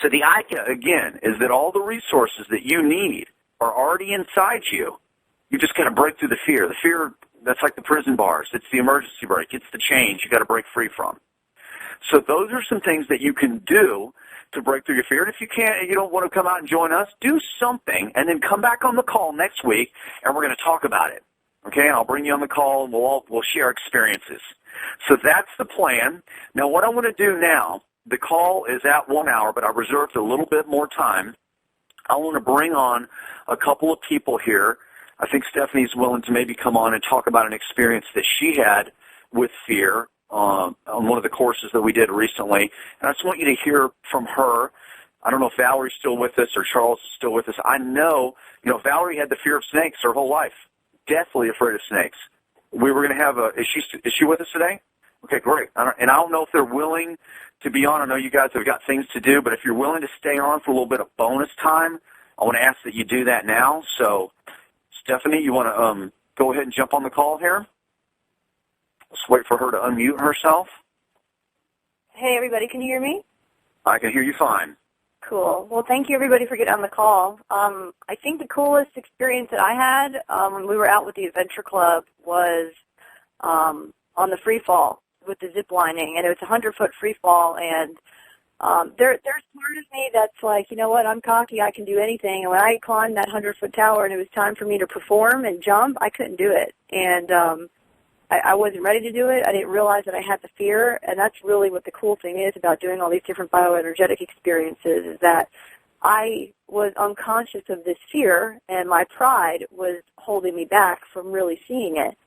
So the idea, again, is that all the resources that you need are already inside you. You just got to break through the fear. The fear, that's like the prison bars. It's the emergency brake. It's the chains you got to break free from. So those are some things that you can do to break through your fear. And if you can't, you don't want to come out and join us, do something, and then come back on the call next week, and we're going to talk about it. Okay, and I'll bring you on the call, and we'll share experiences. So that's the plan. Now, what I want to do now, the call is at 1 hour, but I reserved a little bit more time. I want to bring on a couple of people here. I think Stephanie's willing to maybe come on and talk about an experience that she had with fear on one of the courses that we did recently. And I just want you to hear from her. I don't know if Valerie's still with us or Charles is still with us. I know, Valerie had the fear of snakes her whole life, deathly afraid of snakes. We were going to have is she with us today? Okay, great. And I don't know if they're willing to be on. I know you guys have got things to do, but if you're willing to stay on for a little bit of bonus time, I want to ask that you do that now. So, Stephanie, you want to go ahead and jump on the call here? Let's wait for her to unmute herself. Hey, everybody, can you hear me? I can hear you fine. Cool. Well, thank you, everybody, for getting on the call. I think the coolest experience that I had when we were out with the Adventure Club was on the free fall with the zip lining, and it was a 100-foot free fall, and there's part of me that's like, you know what, I'm cocky, I can do anything, and when I climbed that 100-foot tower and it was time for me to perform and jump, I couldn't do it, and I wasn't ready to do it. I didn't realize that I had the fear, and that's really what the cool thing is about doing all these different bioenergetic experiences, is that I was unconscious of this fear, and my pride was holding me back from really seeing it.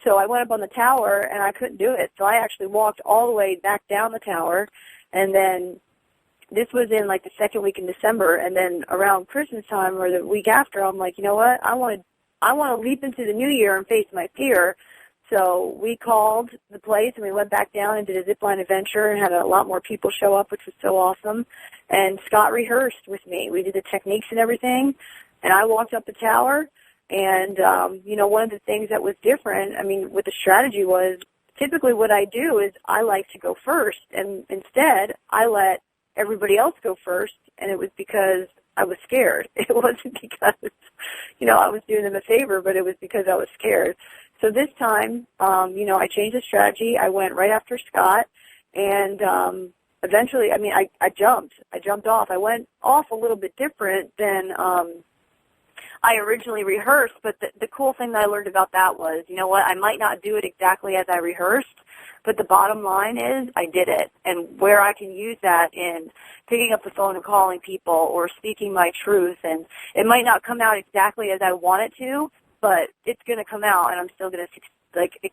So I went up on the tower, and I couldn't do it. So I actually walked all the way back down the tower, and then this was in like the second week in December, and then around Christmas time or the week after, I'm like, you know what, I want to leap into the new year and face my fear. So we called the place, and we went back down and did a zipline adventure and had a lot more people show up, which was so awesome. And Scott rehearsed with me. We did the techniques and everything, and I walked up the tower. And, one of the things that was different, with the strategy was typically what I do is I like to go first. And instead, I let everybody else go first, and it was because I was scared. It wasn't because, I was doing them a favor, but it was because I was scared. So this time, I changed the strategy. I went right after Scott, and eventually, I jumped. I jumped off. I went off a little bit different than I originally rehearsed, but the cool thing that I learned about that was, you know what, I might not do it exactly as I rehearsed, but the bottom line is I did it. And where I can use that in picking up the phone and calling people or speaking my truth, and it might not come out exactly as I want it to, but it's going to come out, and I'm still going to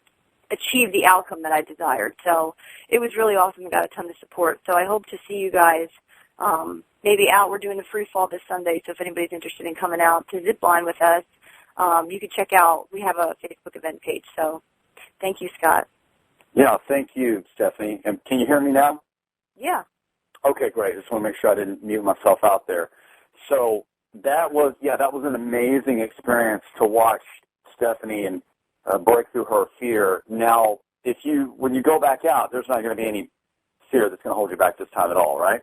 achieve the outcome that I desired. So it was really awesome. I got a ton of support. So I hope to see you guys maybe out. We're doing the free fall this Sunday, so if anybody's interested in coming out to zip line with us, you can check out. We have a Facebook event page. So thank you, Scott. Yeah, thank you, Stephanie. And can you hear me now? Yeah. Okay, great. Just want to make sure I didn't mute myself out there. So that was an amazing experience to watch Stephanie and break through her fear. Now, when you go back out, there's not going to be any fear that's going to hold you back this time at all, right?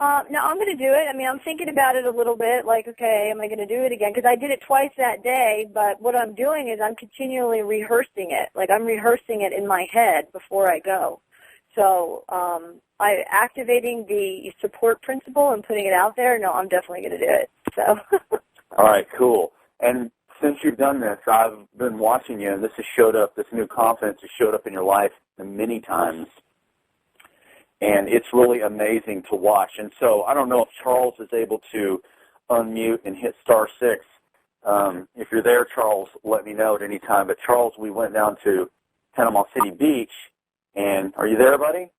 No, I'm going to do it. I'm thinking about it a little bit, like, okay, am I going to do it again? Because I did it twice that day, but what I'm doing is I'm continually rehearsing it. Like, I'm rehearsing it in my head before I go. So activating the support principle and putting it out there, no, I'm definitely going to do it. So. All right, cool. And since you've done this, I've been watching you, and this new confidence has showed up in your life many times. And it's really amazing to watch. And so I don't know if Charles is able to unmute and hit *6. If you're there, Charles, let me know at any time. But, Charles, we went down to Panama City Beach. And are you there, buddy?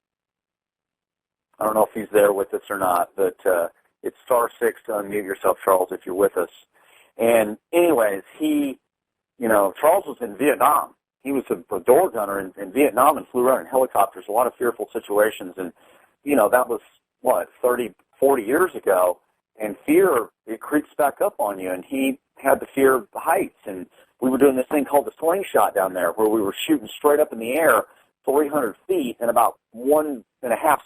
I don't know if he's there with us or not. But it's *6 to unmute yourself, Charles, if you're with us. And anyways, Charles was in Vietnam. He was a door gunner in Vietnam and flew around in helicopters, a lot of fearful situations. And, that was, 40 years ago. And fear, it creeps back up on you. And he had the fear of the heights. And we were doing this thing called the slingshot down there where we were shooting straight up in the air 300 feet in about 1.5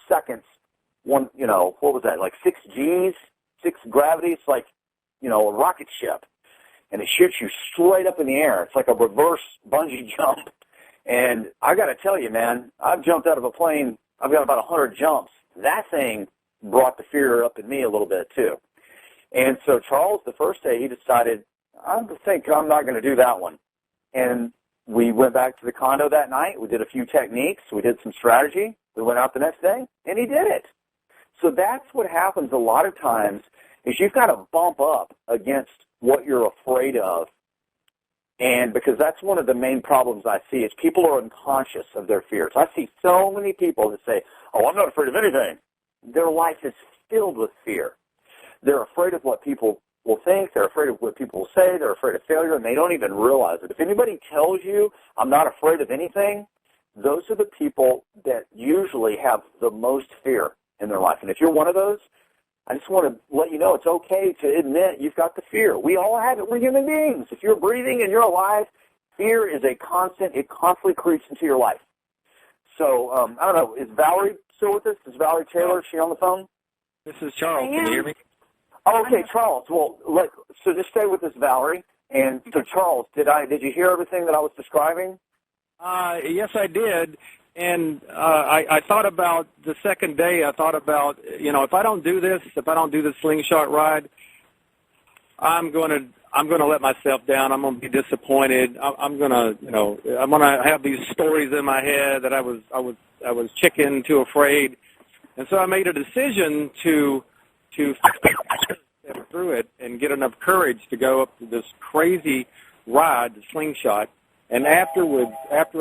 seconds. what was that, like 6 Gs, 6 gravity. It's like, a rocket ship. And it shoots you straight up in the air. It's like a reverse bungee jump. And I got to tell you, man, I've jumped out of a plane. I've got about 100 jumps. That thing brought the fear up in me a little bit, too. And so Charles, the first day, he decided, I think I'm not going to do that one. And we went back to the condo that night. We did a few techniques. We did some strategy. We went out the next day, and he did it. So that's what happens a lot of times is you've got to bump up against what you're afraid of. And because that's one of the main problems I see is people are unconscious of their fears. I see so many people that say, oh, I'm not afraid of anything. Their life is filled with fear. They're afraid of what people will think. They're afraid of what people will say. They're afraid of failure, and they don't even realize it. If anybody tells you, I'm not afraid of anything, those are the people that usually have the most fear in their life. And if you're one of those, I just want to let you know it's okay to admit you've got the fear. We all have it. We're human beings. If you're breathing and you're alive, fear is a constant. It constantly creeps into your life. So, I don't know, is Valerie still with us? Is Valerie Taylor, is she on the phone? This is Charles. Can you hear me? Oh, okay, Charles. Well, so just stay with us, Valerie. And so, Charles, did you hear everything that I was describing? Yes, I did. And I thought about the second day. I thought about, if I don't do this slingshot ride, I'm going to let myself down. I'm going to be disappointed. I'm going to have these stories in my head that I was chicken, too afraid. And so I made a decision to step through it and get enough courage to go up to this crazy ride, the slingshot. And after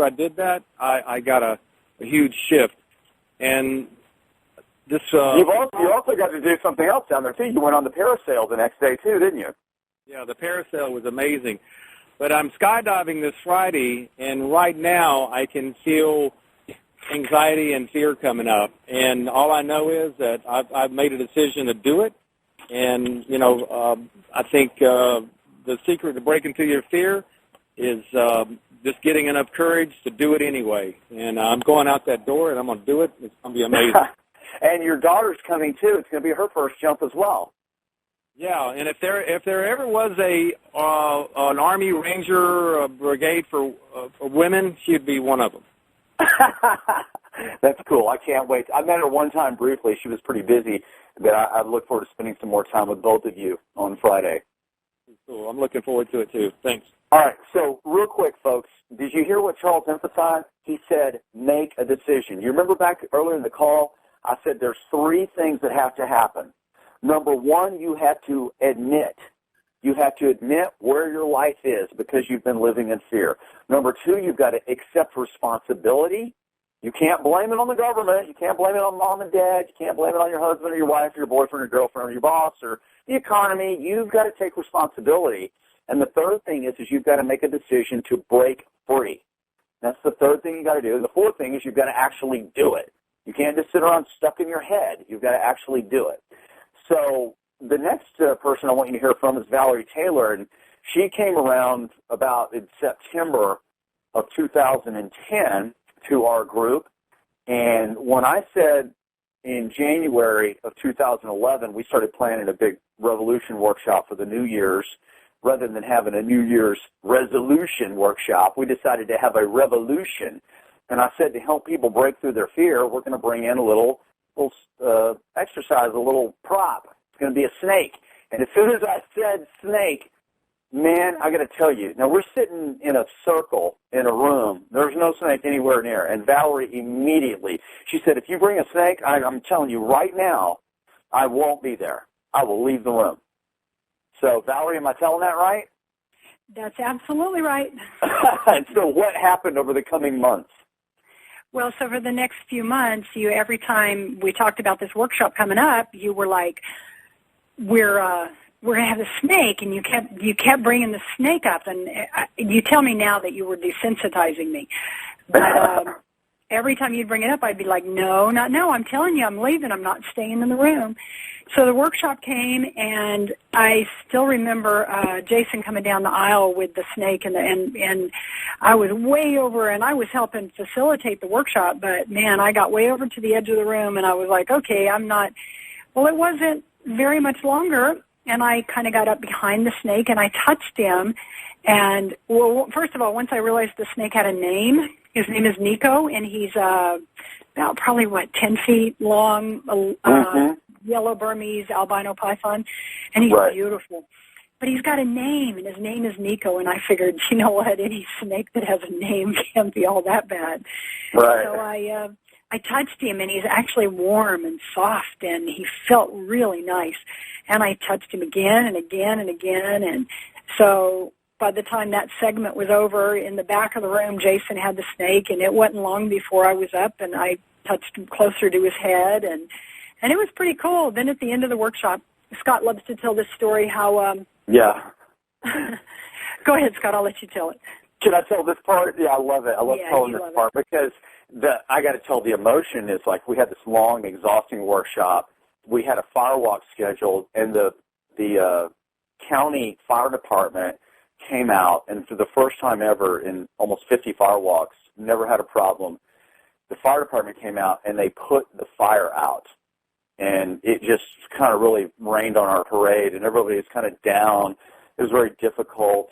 I did that, I got a huge shift. And this you also got to do something else down there too. You went on the parasail the next day too, didn't you? Yeah, the parasail was amazing. But I'm skydiving this Friday, and right now I can feel anxiety and fear coming up. And all I know is that I've made a decision to do it. And I think the secret to breaking through your fear is just getting enough courage to do it anyway. And I'm going out that door, and I'm going to do it. It's going to be amazing. And your daughter's coming, too. It's going to be her first jump as well. Yeah, and if there ever was an Army Ranger brigade for women, she'd be one of them. That's cool. I can't wait. I met her one time briefly. She was pretty busy, but I look forward to spending some more time with both of you on Friday. Cool. I'm looking forward to it, too. Thanks. All right, so real quick, folks, did you hear what Charles emphasized? He said, make a decision. You remember back earlier in the call, I said there's 3 things that have to happen. Number 1, you have to admit. You have to admit where your life is because you've been living in fear. Number 2, you've got to accept responsibility. You can't blame it on the government. You can't blame it on mom and dad. You can't blame it on your husband or your wife or your boyfriend or girlfriend or your boss or the economy. You've got to take responsibility. And the third thing is you've got to make a decision to break free. That's the third thing you got to do. And the fourth thing is you've got to actually do it. You can't just sit around stuck in your head. You've got to actually do it. So the next person I want you to hear from is Valerie Taylor, and she came around about in September of 2010 to our group. And when I said in January of 2011, we started planning a big revolution workshop for the New Year's. Rather than having a New Year's resolution workshop, we decided to have a revolution. And I said to help people break through their fear, we're going to bring in a little exercise, a little prop. It's going to be a snake. And as soon as I said snake, man, I got to tell you, now we're sitting in a circle in a room. There's no snake anywhere near. And Valerie immediately, she said, if you bring a snake, I'm telling you right now, I won't be there. I will leave the room. So, Valerie, am I telling that right? That's absolutely right. And so what happened over the coming months? Well, so for the next few months, every time we talked about this workshop coming up, you were like, we're going to have a snake, and you kept bringing the snake up. And you tell me now that you were desensitizing me. But every time you'd bring it up, I'd be like, no, not now. I'm telling you, I'm leaving. I'm not staying in the room. So the workshop came, and I still remember Jason coming down the aisle with the snake, and I was way over, and I was helping facilitate the workshop, but, man, I got way over to the edge of the room, and I was like, okay, I'm not. Well, it wasn't very much longer, and I kind of got up behind the snake, and I touched him, and, well, first of all, once I realized the snake had a name, his name is Nico, and he's about probably, 10 feet long, yellow Burmese albino python, and he's beautiful. But he's got a name, and his name is Nico, and I figured, you know what, any snake that has a name can't be all that bad. Right. So I touched him, and he's actually warm and soft, and he felt really nice. And I touched him again and again and again, and so by the time that segment was over, in the back of the room, Jason had the snake, and it wasn't long before I was up, and I touched him closer to his head, and it was pretty cool. Then at the end of the workshop, Scott loves to tell this story how Yeah. Go ahead, Scott. I'll let you tell it. Can I tell this part? Yeah, I love it. I love telling this part because I got to tell the emotion is like we had this long, exhausting workshop. We had a fire walk scheduled, and the county fire department came out, and for the first time ever in almost 50 fire walks, never had a problem. The fire department came out, and they put the fire out. And it just kind of really rained on our parade, and everybody was kind of down. It was very difficult.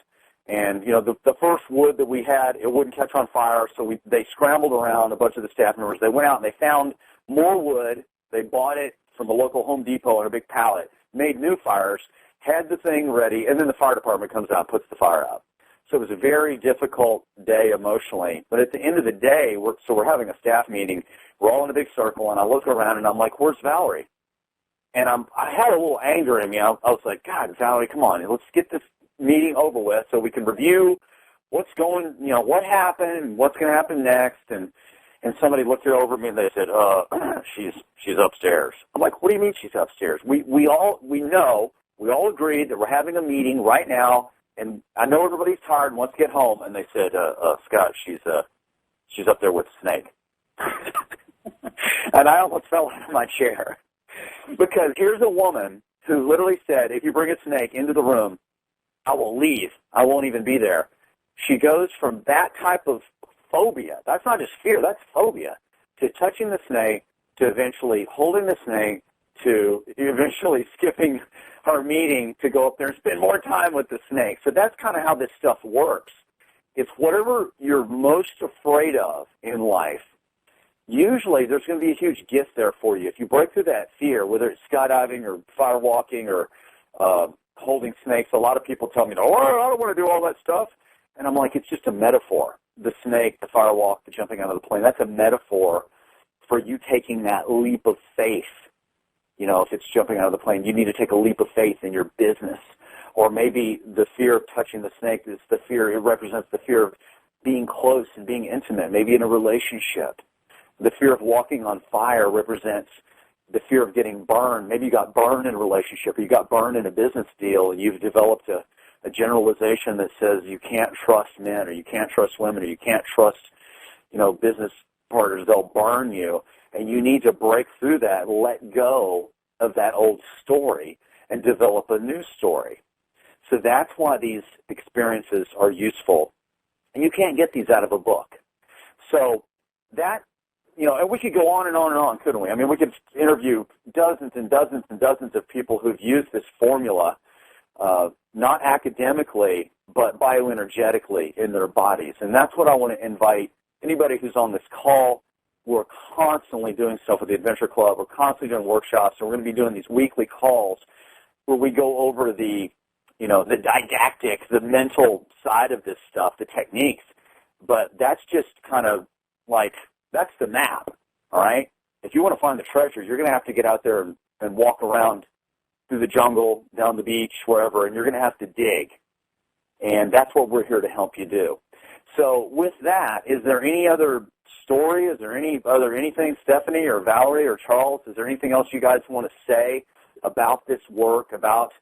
And, you know, the first wood that we had, it wouldn't catch on fire, so they scrambled around, a bunch of the staff members. They went out and they found more wood. They bought it from the local Home Depot in a big pallet, made new fires, had the thing ready, and then the fire department comes out and puts the fire out. So it was a very difficult day emotionally. But at the end of the day, we're having a staff meeting. We're all in a big circle, and I look around, and I'm like, where's Valerie? And I had a little anger in me. I was like, God, Valerie, come on. Let's get this meeting over with so we can review what's going, you know, what happened and what's going to happen next. And somebody looked over at me, and they said, she's upstairs. I'm like, what do you mean she's upstairs? We all agreed that we're having a meeting right now, and I know everybody's tired and wants to get home. And they said, Scott, she's up there with the snake. And I almost fell out of my chair because here's a woman who literally said, if you bring a snake into the room, I will leave. I won't even be there. She goes from that type of phobia, that's not just fear, that's phobia, to touching the snake, to eventually holding the snake, to eventually skipping her meeting to go up there and spend more time with the snake. So that's kind of how this stuff works. It's whatever you're most afraid of in life, usually there's going to be a huge gift there for you. If you break through that fear, whether it's skydiving or firewalking or holding snakes, a lot of people tell me, oh, I don't want to do all that stuff. And I'm like, it's just a metaphor. The snake, the firewalk, the jumping out of the plane, that's a metaphor for you taking that leap of faith. You know, if it's jumping out of the plane, you need to take a leap of faith in your business. Or maybe the fear of touching the snake is the fear, it represents the fear of being close and being intimate, maybe in a relationship. The fear of walking on fire represents the fear of getting burned. Maybe you got burned in a relationship or you got burned in a business deal and you've developed a generalization that says you can't trust men or you can't trust women or you can't trust, you know, business partners. They'll burn you. And you need to break through that, let go of that old story and develop a new story. So that's why these experiences are useful. And you can't get these out of a book. So that, you know, and we could go on and on and on, couldn't we? I mean, we could interview dozens and dozens and dozens of people who've used this formula, not academically, but bioenergetically in their bodies. And that's what I want to invite anybody who's on this call. We're constantly doing stuff with the Adventure Club. We're constantly doing workshops. And we're going to be doing these weekly calls where we go over the, you know, the didactic, the mental side of this stuff, the techniques. But that's just kind of like, that's the map, all right? If you want to find the treasure, you're going to have to get out there and walk around through the jungle, down the beach, wherever, and you're going to have to dig. And that's what we're here to help you do. So with that, is there any other story? Is there anything, Stephanie or Valerie or Charles, is there anything else you guys want to say about this work, about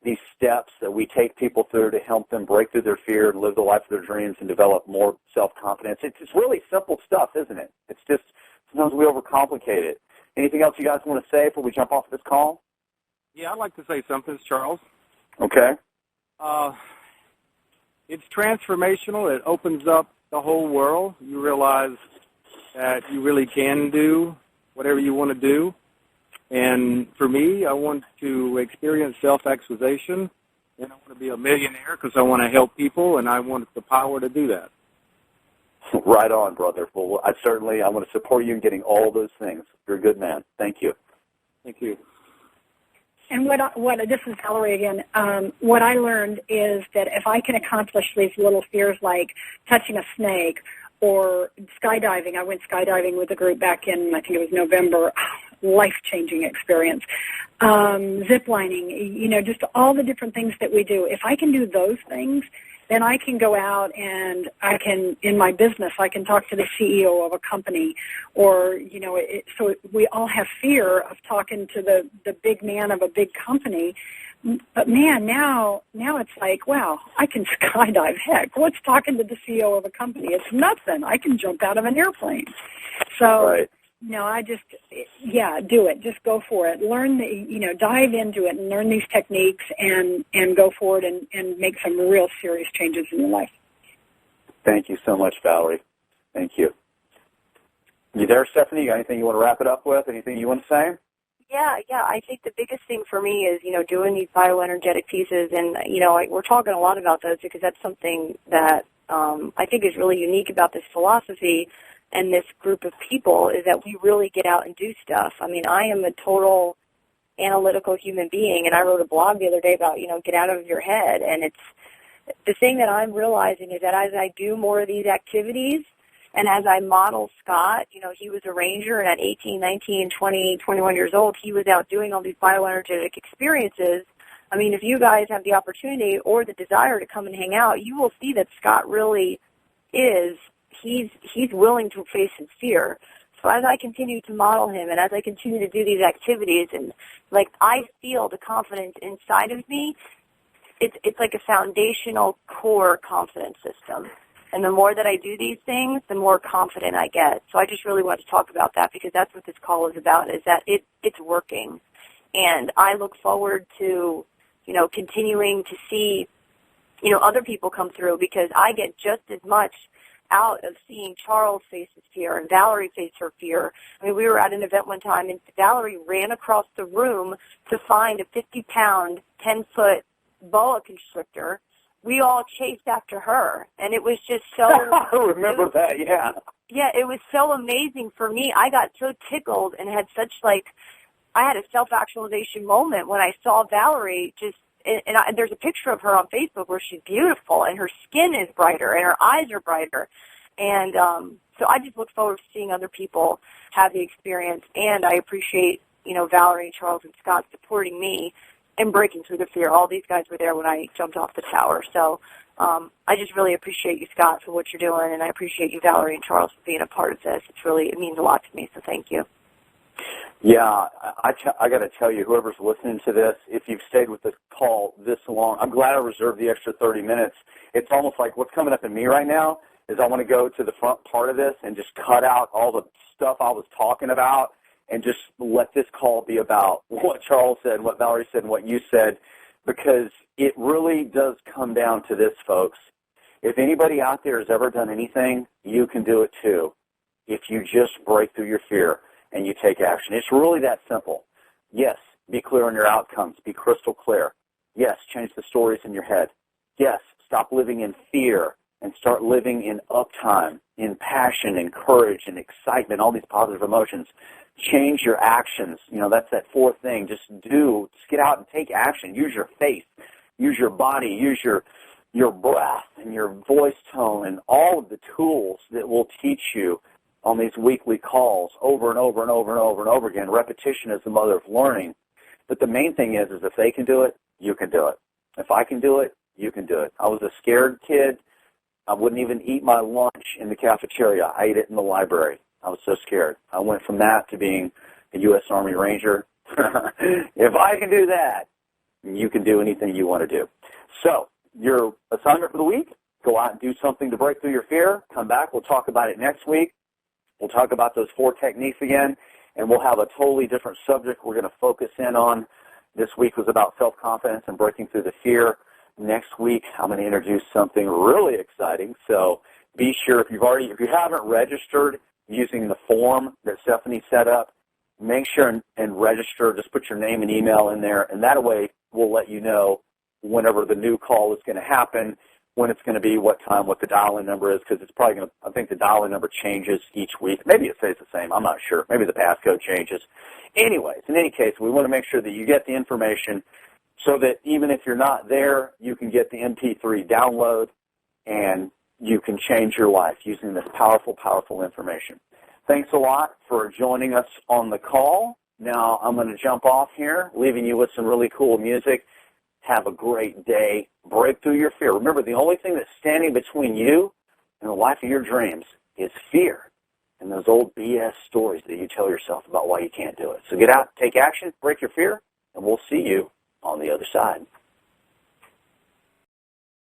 these steps that we take people through to help them break through their fear and live the life of their dreams and develop more self-confidence. It's really simple stuff, isn't it? It's just sometimes we overcomplicate it. Anything else you guys want to say before we jump off this call? Yeah, I'd like to say something, it's Charles. Okay. It's transformational. It opens up the whole world. You realize that you really can do whatever you want to do. And for me, I want to experience self-actualization, and I want to be a millionaire because I want to help people, and I want the power to do that. Right on, brother. Well, I want to support you in getting all those things. You're a good man. Thank you. Thank you. And this is Valerie again. What I learned is that if I can accomplish these little fears like touching a snake or skydiving, I went skydiving with a group back in, I think it was November, life-changing experience. Zip lining, just all the different things that we do. If I can do those things, then I can go out and I can, in my business, I can talk to the CEO of a company or, so we all have fear of talking to the big man of a big company. But, man, now it's like, wow, I can skydive. Heck, what's talking to the CEO of a company? It's nothing. I can jump out of an airplane. So, right. Do it. Just go for it. Learn, dive into it and learn these techniques and go for it and make some real serious changes in your life. Thank you so much, Valerie. Thank you. You there, Stephanie? You got anything you want to wrap it up with? Anything you want to say? Yeah. I think the biggest thing for me is, doing these bioenergetic pieces. And, we're talking a lot about those because that's something that I think is really unique about this philosophy and this group of people is that we really get out and do stuff. I mean, I am a total analytical human being, and I wrote a blog the other day about, get out of your head. And it's the thing that I'm realizing is that as I do more of these activities and as I model Scott, he was a ranger, and at 18, 19, 20, 21 years old, he was out doing all these bioenergetic experiences. I mean, if you guys have the opportunity or the desire to come and hang out, you will see that Scott really is he's willing to face his fear. So as I continue to model him and as I continue to do these activities and, I feel the confidence inside of me, it's like a foundational core confidence system. And the more that I do these things, the more confident I get. So I just really want to talk about that because that's what this call is about, is that it's working. And I look forward to, continuing to see, other people come through because I get just as much out of seeing Charles face his fear and Valerie face her fear. I mean, we were at an event one time, and Valerie ran across the room to find a 50-pound, 10-foot boa constrictor. We all chased after her, and it was just so... I remember that, yeah. Yeah, it was so amazing for me. I got so tickled and had such, I had a self-actualization moment when I saw Valerie just... And there's a picture of her on Facebook where she's beautiful and her skin is brighter and her eyes are brighter. And so I just look forward to seeing other people have the experience. And I appreciate, Valerie, Charles, and Scott supporting me in breaking through the fear. All these guys were there when I jumped off the tower. So I just really appreciate you, Scott, for what you're doing. And I appreciate you, Valerie, and Charles, for being a part of this. It means a lot to me, so thank you. Yeah, I got to tell you, whoever's listening to this, if you've stayed with the call this long, I'm glad I reserved the extra 30 minutes. It's almost like what's coming up in me right now is I want to go to the front part of this and just cut out all the stuff I was talking about and just let this call be about what Charles said, what Valerie said, and what you said, because it really does come down to this, folks. If anybody out there has ever done anything, you can do it too if you just break through your fear and you take action. It's really that simple. Yes, be clear on your outcomes. Be crystal clear. Yes, change the stories in your head. Yes, stop living in fear and start living in uptime, in passion and courage and excitement, all these positive emotions. Change your actions. That's that fourth thing. Just get out and take action. Use your face. Use your body. Use your breath and your voice tone and all of the tools that will teach you on these weekly calls over and over and over and over and over again. Repetition is the mother of learning. But the main thing is if they can do it, you can do it. If I can do it, you can do it. I was a scared kid. I wouldn't even eat my lunch in the cafeteria. I ate it in the library. I was so scared. I went from that to being a U.S. Army Ranger. If I can do that, you can do anything you want to do. So your assignment for the week, go out and do something to break through your fear. Come back. We'll talk about it next week. We'll talk about those 4 techniques again, and we'll have a totally different subject we're going to focus in on. This week was about self-confidence and breaking through the fear. Next week, I'm going to introduce something really exciting. So be sure, if you haven't registered using the form that Stephanie set up, make sure and register. Just put your name and email in there, and that way we'll let you know whenever the new call is going to happen, when it's going to be, what time, what the dial-in number is, because it's probably going to, I think the dial-in number changes each week. Maybe it stays the same. I'm not sure. Maybe the passcode changes. Anyways, in any case, we want to make sure that you get the information so that even if you're not there, you can get the MP3 download and you can change your life using this powerful, powerful information. Thanks a lot for joining us on the call. Now I'm going to jump off here, leaving you with some really cool music. Have a great day. Break through your fear. Remember, the only thing that's standing between you and the life of your dreams is fear and those old BS stories that you tell yourself about why you can't do it. So get out, take action, break your fear, and we'll see you on the other side.